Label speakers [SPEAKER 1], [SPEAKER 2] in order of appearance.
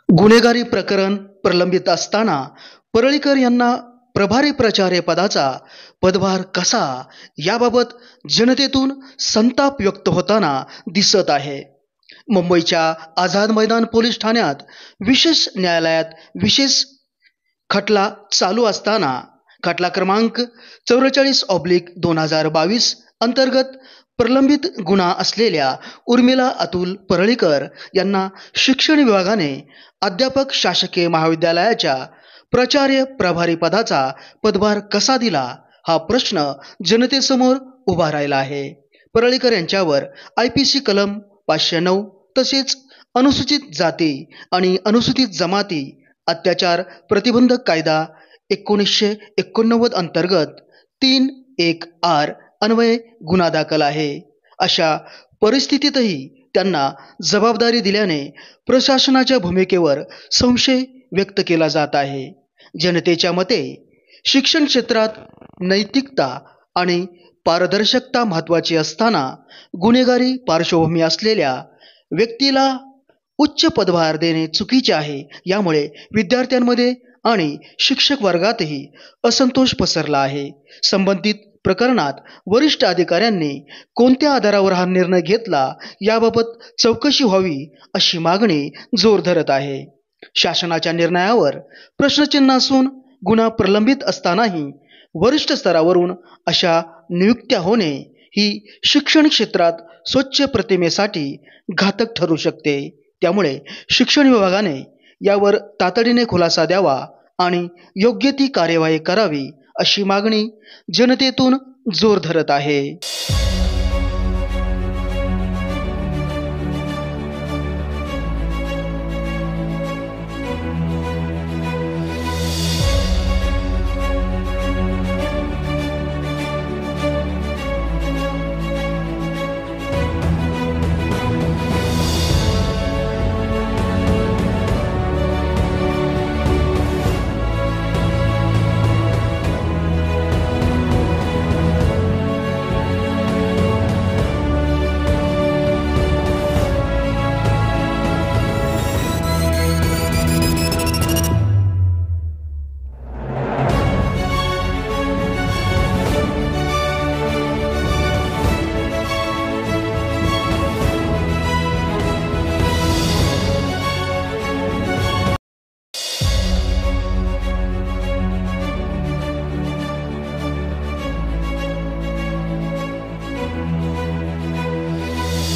[SPEAKER 1] गुन्हेगारी प्रकरण प्रलंबित असताना परळीकर यांना प्रभारी प्राचार्य पदाचा पदभार कसा, याबाबत जनतेतून संताप व्यक्त होताना दिसत आहे. मुंबईच्या आझाद मैदान पोलीस ठाण्यात विशेष न्यायालयात विशेष खटला चालू असताना खटला क्रमांक 44/2022 अंतर्गत प्रलंबित गुन्हा असलेल्या उर्मिला अतुल परळीकर यांना शिक्षण विभागाने अध्यापक शासकीय महाविद्यालयाच्या प्राचार्य प्रभारी पदाचा पदभार कसा दिला, हा प्रश्न जनतेसमोर उभा राहिला आहे. परळीकर यांच्यावर IPC कलम 509 तसेच अनुसूचित जाती आणि अनुसूचित जमाती अत्याचार प्रतिबंधक कायदा 1989 अंतर्गत 3(1)R अन्वये गुन्हा दाखल आहे. अशा परिस्थितीतही त्यांना जबाबदारी दिल्याने प्रशासनाच्या भूमिकेवर संशय व्यक्त केला जात आहे. जनतेच्या मते शिक्षण क्षेत्रात नैतिकता आणि पारदर्शकता महत्त्वाची असताना गुन्हेगारी पार्श्वभूमी असलेल्या व्यक्तीला उच्च पदभार देणे चुकीचे आहे. यामुळे विद्यार्थ्यांमध्ये आणि शिक्षक वर्गातही असंतोष पसरला आहे. संबंधित प्रकरणात वरिष्ठ अधिकाऱ्यांनी कोणत्या आधारावर हा निर्णय घेतला, याबाबत चौकशी व्हावी अशी मागणी जोर धरत आहे. शासनाच्या निर्णयावर प्रश्नचिन्ह असून गुन्हा प्रलंबित असतानाही वरिष्ठ स्तरावरून अशा नियुक्त्या होणे ही शिक्षण क्षेत्रात स्वच्छ प्रतिमेसाठी घातक ठरू शकते. त्यामुळे शिक्षण विभागाने यावर तातडीने खुलासा द्यावा आणि योग्य ती कार्यवाही करावी अशी मागणी जनतेतून जोर धरत आहे.